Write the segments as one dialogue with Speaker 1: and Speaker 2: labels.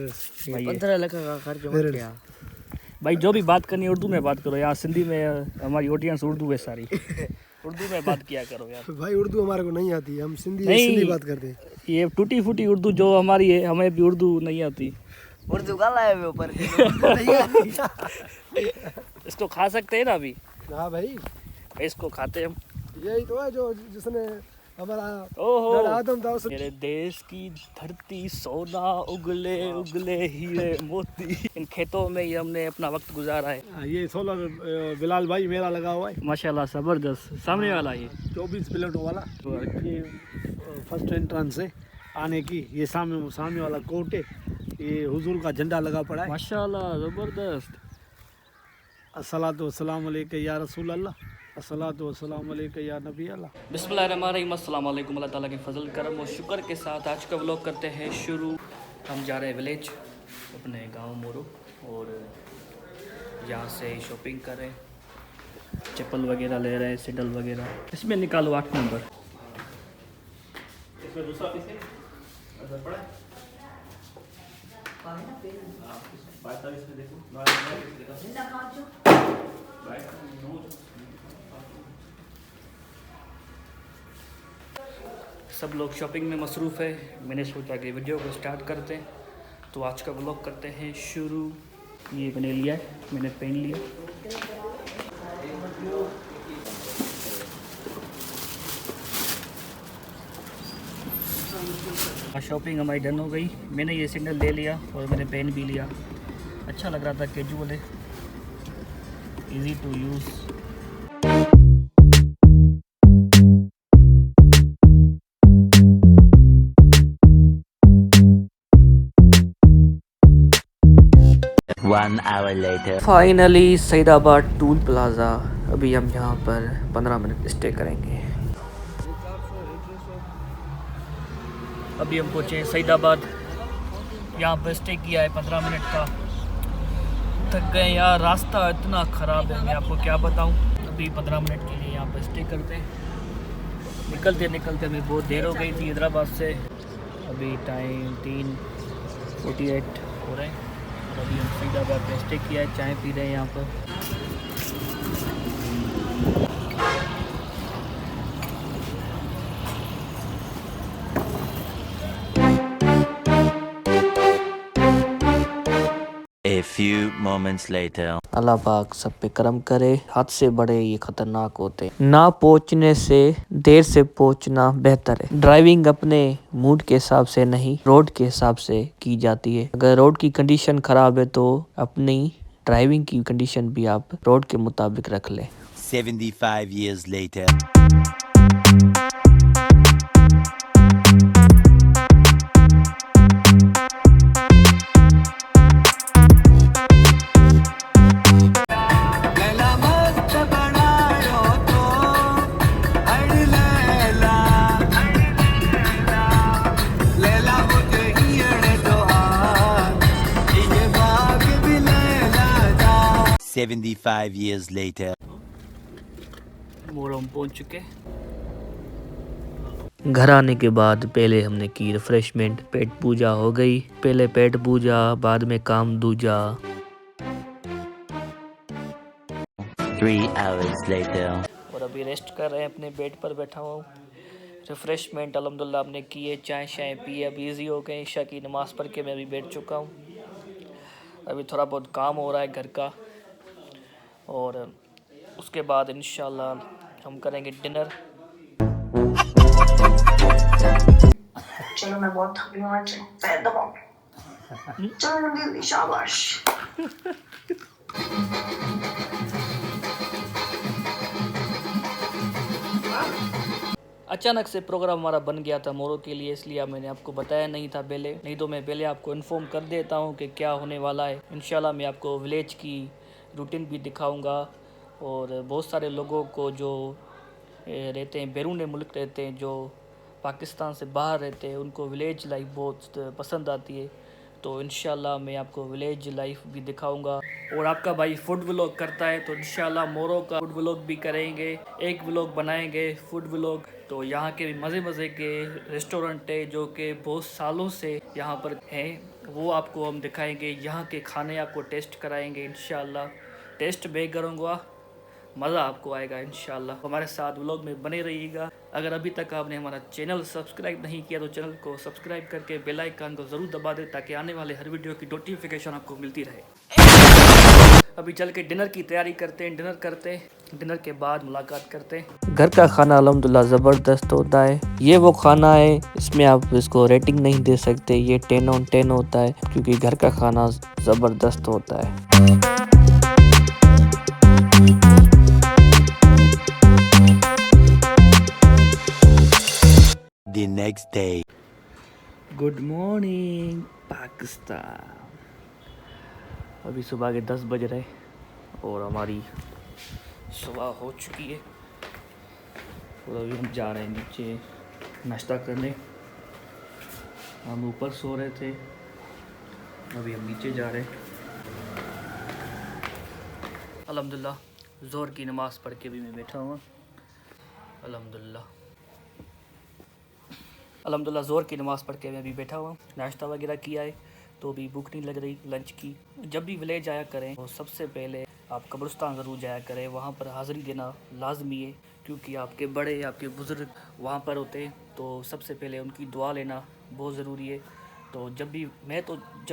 Speaker 1: भाई
Speaker 2: 15 लाख का खर्च हो गया।
Speaker 1: भाई जो भी बात करनी है उर्दू में बात करो यार, सिंधी में हमारी ऑडियंस उर्दू है सारी। उर्दू में बात किया करो यार।
Speaker 3: भाई उर्दू हमारे को नहीं आती, हम सिंधी
Speaker 1: नहीं,
Speaker 3: बात करते हैं।
Speaker 1: ये टूटी फूटी उर्दू जो हमारी है, हमें भी उर्दू नहीं आती।
Speaker 2: उर्दू का लाए हुए ऊपर
Speaker 1: इसको खा सकते हैं ना अभी?
Speaker 3: हाँ भाई,
Speaker 1: इसको खाते हम।
Speaker 3: यही तो है जो जिसने हमारा
Speaker 1: ओहो,
Speaker 3: आदम था उसने।
Speaker 1: मेरे देश की धरती सोना उगले उगले हीरे मोती। इन खेतों में ही हमने अपना वक्त गुजारा है।
Speaker 3: ये सोलर बिलाल भाई मेरा लगा हुआ है,
Speaker 1: माशाल्लाह जबरदस्त। सामने वाला ये
Speaker 3: 24 प्लेटों वाला। ये फर्स्ट एंट्रेंस है आने की। ये सामने वाला कोर्ट है, ये हुजूर का झंडा लगा पड़ा है।
Speaker 1: माशाल्लाह जबरदस्त।
Speaker 3: अस्सलातु वस्सलाम अलैका या रसूल अल्लाह, अस्सलातु वस्सलाम अलैका या नबी अल्लाह।
Speaker 1: बिस्मिल्लाहिर्रहमानिर्रहीम, अस्सलाम वालेकुम। अल्लाह ताला के फजल करम और शुक्र के साथ आज का व्लॉग करते हैं शुरू। हम जा रहे हैं विलेज, अपने गांव मोरो, और यहाँ से शॉपिंग कर रहे हैं, चप्पल वगैरह ले रहे हैं, सैंडल वगैरह। इसमें निकालो 8 नंबर। इसमें दूसरा पीस है, अगर पड़ा है 42 में देखो। सब लोग शॉपिंग में मसरूफ़ है। मैंने सोचा कि वीडियो को स्टार्ट करते हैं, तो आज का व्लॉग करते हैं शुरू। ये मैंने लिया है, मैंने पहन लिया। शॉपिंग हमारी डन हो गई। मैंने ये सैंडल ले लिया और मैंने पहन भी लिया। अच्छा लग रहा था, कैजुअल है, easy to use.
Speaker 4: One hour later.
Speaker 1: Finally Saidabad toll plaza. अभी हम यहाँ पर 15 मिनट स्टे करेंगे। अभी हम पहुँचे सईदाबाद, यहाँ पर स्टे किया है 15 मिनट का। थक गए यार, रास्ता इतना ख़राब है, मैं आपको क्या बताऊँ। अभी 15 मिनट के लिए यहाँ पर स्टे करते हैं। निकलते हमें बहुत देर हो गई थी हैदराबाद से। अभी टाइम 3:48 हो रहे हैं। अभी हम सईदाबाद में स्टे किया है, चाय पी रहे हैं यहाँ पर।
Speaker 4: A few moments later.
Speaker 1: अल्लाह पाक सब पे करम करे। हाथ से बड़े ये खतरनाक होते, ना पहुंचने से देर से पहुंचना बेहतर है। ड्राइविंग अपने मूड के हिसाब से नहीं, रोड के हिसाब से की जाती है। अगर रोड की कंडीशन खराब है तो अपनी ड्राइविंग की कंडीशन भी आप रोड के मुताबिक रख लें।
Speaker 4: 75 years later. $75 years later.
Speaker 1: मोर हम पहुंच चुके। घर आने के बाद पहले हमने की रिफ्रेशमेंट, पेट पूजा हो गई। पहले पेट पूजा, बाद में काम दूजा।
Speaker 4: 3 hours later.
Speaker 1: और अभी रेस्ट कर रहे हैं, अपने बेड पर बैठा हुआ हूँ। रिफ्रेशमेंट अल्हम्दुलिल्लाह हमने किए, चाय शाय पिए, अभी ईजी हो गए। ईशा की नमाज़ पढ़ के मैं अभी बैठ चुका हूँ। अभी थोड़ा बहुत काम हो रहा है घर का, और उसके बाद इंशाल्लाह हम करेंगे डिनर।
Speaker 5: चलो मैं बहुत थकी हूँ आज, पैर दबाओ। चलो जल्दी, शाबाश।
Speaker 1: अचानक से प्रोग्राम हमारा बन गया था मोरो के लिए, इसलिए मैंने आपको बताया नहीं था पहले। नहीं तो मैं पहले आपको इन्फॉर्म कर देता हूँ कि क्या होने वाला है। इंशाल्लाह मैं आपको विलेज की रूटीन भी दिखाऊंगा, और बहुत सारे लोगों को जो रहते हैं बैरून मुल्क रहते हैं, जो पाकिस्तान से बाहर रहते हैं, उनको विलेज लाइफ बहुत पसंद आती है। तो इंशाल्लाह मैं आपको विलेज लाइफ भी दिखाऊंगा। और आपका भाई फूड व्लॉग करता है, तो इंशाल्लाह मोरो का फूड व्लॉग भी करेंगे। एक व्लॉग बनाएंगे फूड व्लॉग। तो यहाँ के मज़े के रेस्टोरेंट है जो कि बहुत सालों से यहाँ पर हैं, वो आपको हम दिखाएंगे, यहाँ के खाने आपको टेस्ट कराएंगे इंशाल्लाह। टेस्ट भी करूँगा, मज़ा आपको आएगा इंशाल्लाह। हमारे साथ व्लॉग में बने रहिएगा। अगर अभी तक आपने हमारा चैनल सब्सक्राइब नहीं किया तो चैनल को सब्सक्राइब करके बेल आइकन को ज़रूर दबा दें ताकि आने वाले हर वीडियो की नोटिफिकेशन आपको मिलती रहे। अभी चल के डिनर की तैयारी करते हैं, डिनर के बाद मुलाकात करते हैं। घर का खाना अल्हम्दुलिल्लाह ज़बरदस्त होता है। ये वो खाना है, इसमें आप इसको रेटिंग नहीं दे सकते, ये 10 on 10 होता है क्योंकि घर का खाना ज़बरदस्त होता है।
Speaker 4: The next day.
Speaker 1: Good morning Pakistan. अभी सुबह के 10 बज रहे और हमारी सुबह हो चुकी है और अभी हम जा रहे हैं नीचे नाश्ता करने। हम ऊपर सो रहे थे, अभी हम नीचे जा रहे हैं। अल्हम्दुलिल्लाह ज़ोहर की नमाज़ पढ़ के भी मैं बैठा हुआ। अल्हम्दुलिल्लाह ज़ोहर की नमाज़ पढ़ के मैं अभी बैठा हुआ। नाश्ता वगैरह किया है तो अभी भूख नहीं लग रही लंच की। जब भी विलेज आया करें तो सबसे पहले आप कब्रिस्तान ज़रूर जाया करें, वहाँ पर हाज़िरी देना लाजमी है क्योंकि आपके बड़े आपके बुज़ुर्ग वहाँ पर होते हैं, तो सबसे पहले उनकी दुआ लेना बहुत ज़रूरी है। तो जब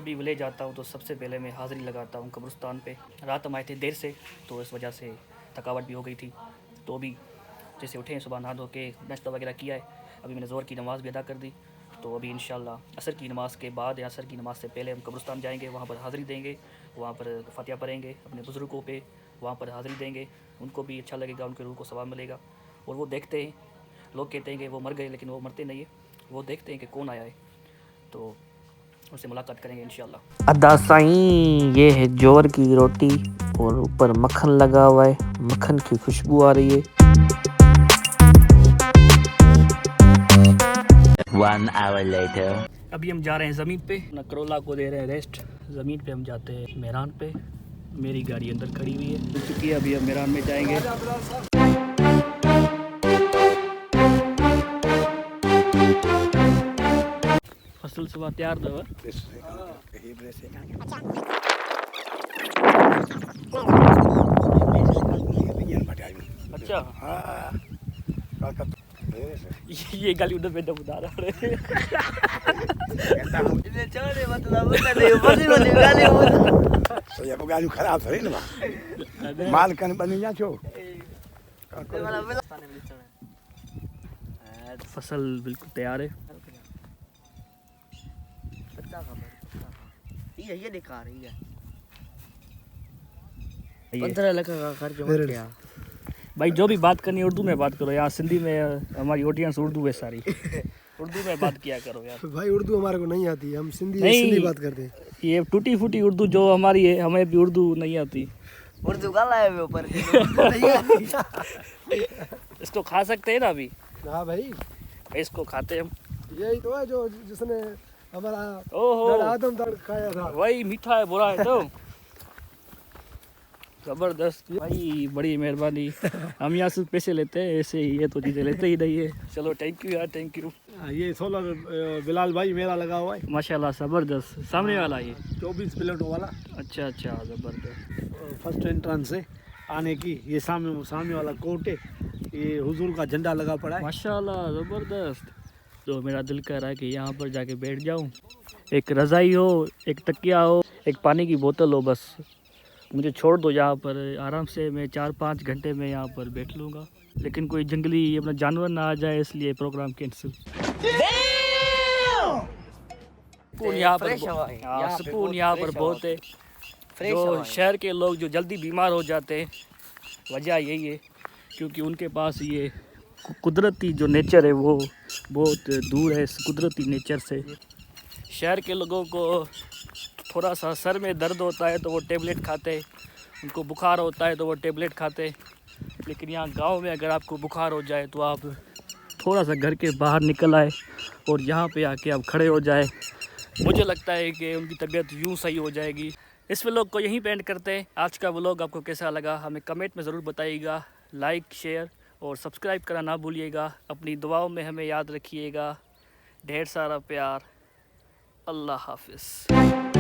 Speaker 1: भी विलेज आता हूँ तो सबसे पहले मैं हाज़िरी लगाता हूँ कब्रिस्तान पे। रात हम आए थे देर से तो इस वजह से थकावट भी हो गई थी, तो अभी जैसे उठे हैं सुबह नहा धो के नाश्ता वगैरह किया है, अभी मैंने ज़ोहर की नमाज़ भी अदा कर दी। तो अभी इंशाल्लाह असर की नमाज़ के बाद या असर की नमाज़ से पहले हम कब्रिस्तान जाएंगे, वहाँ पर हाज़िरी देंगे, वहाँ पर फ़ातिहा पढ़ेंगे, अपने बुज़ुर्गों पे वहाँ पर हाज़िरी देंगे। उनको भी अच्छा लगेगा, उनके रूह को सवाब मिलेगा। और वो देखते हैं, लोग कहते हैं कि वो मर गए लेकिन वो मरते नहीं है, वो देखते हैं कि कौन आया है, तो उनसे मुलाकात करेंगे इंशाल्लाह। अदा साईं, ये है जोर की रोटी और ऊपर मक्खन लगा हुआ है, मक्खन की खुशबू आ रही है।
Speaker 4: 1 hour later.
Speaker 1: अभी हम जा रहे हैं ज़मीन पे, अपना करोला को दे रहे हैं रेस्ट। ज़मीन पे हम जाते हैं मेरान पे, मेरी गाड़ी अंदर खड़ी हुई है, मिल चुकी है। अभी हम मेरान में जाएंगे। फसल सुबह तैयार दवा अच्छा। ये गाली उधर पे दम उड़ा रहा है।
Speaker 3: या गाड़ी खराब थोड़ी ना माल कन बनी जा छो।
Speaker 1: फसल बिल्कुल तैयार है।
Speaker 2: ये दिखा रही है 15 लाख का खर्च हो गया
Speaker 1: भाई। जो भी बात करनी है उर्दू में बात करो, यहाँ सिंधी में हमारी ऑडियंस उर्दू है सारी। उर्दू में बात किया करो यार।
Speaker 6: भाई उर्दू हमारे को नहीं आती, हम सिंधी बात करते हैं।
Speaker 1: ये टूटी फूटी उर्दू जो हमारी है, हमें भी उर्दू नहीं आती।
Speaker 2: उर्दू गाला है ऊपर
Speaker 1: इसको खा सकते हैं ना अभी?
Speaker 6: हाँ भाई,
Speaker 1: इसको खाते हम।
Speaker 6: यही तो है जो जिसने हमारा
Speaker 1: ओहो
Speaker 6: आदम दाड़ खाया था।
Speaker 1: वही मीठा है, बुरा है तो जबरदस्त भाई, बड़ी मेहरबानी। हम यहाँ से पैसे लेते हैं, ऐसे ही ये तो चीज़ें लेते ही नहीं है। चलो थैंक यू यार, थैंक यू।
Speaker 3: ये सोलर बिलाल भाई मेरा लगा हुआ है,
Speaker 1: माशाल्लाह ज़बरदस्त। सामने वाला ये
Speaker 3: 24 प्लेटों वाला।
Speaker 1: अच्छा ज़बरदस्त।
Speaker 3: फर्स्ट एंट्रेंस से आने की ये सामने वाला कोर्ट है, ये हुजूर का झंडा लगा पड़ा है।
Speaker 1: माशाल्लाह ज़बरदस्त। तो मेरा दिल कर रहा है कि यहाँ पर जाके बैठ जाऊँ, एक रज़ाई हो, एक तकिया हो, एक पानी की बोतल हो, बस मुझे छोड़ दो यहाँ पर। आराम से मैं 4-5 घंटे में यहाँ पर बैठ लूँगा, लेकिन कोई जंगली अपना जानवर ना आ जाए, इसलिए प्रोग्राम कैंसिल। सुकून यहाँ पर, सुकून यहाँ पर बहुत है। जो शहर के लोग जो जल्दी बीमार हो जाते हैं, वजह यही है क्योंकि उनके पास ये कुदरती जो नेचर है वो बहुत दूर है इस कुदरती नेचर से। शहर के लोगों को थोड़ा सा सर में दर्द होता है तो वो टेबलेट खाते, उनको बुखार होता है तो वो टेबलेट खाते। लेकिन यहाँ गांव में अगर आपको बुखार हो जाए तो आप थोड़ा सा घर के बाहर निकल आए और यहाँ पे आके आप खड़े हो जाए, मुझे लगता है कि उनकी तबीयत यूँ सही हो जाएगी। इस व्लॉग को यहीं पे एंड करते हैं। आज का व्लॉग आपको कैसा लगा हमें कमेंट में ज़रूर बताइएगा। लाइक, शेयर और सब्सक्राइब करना ना भूलिएगा। अपनी दुआओं में हमें याद रखिएगा। ढेर सारा प्यार। अल्लाह हाफिज़।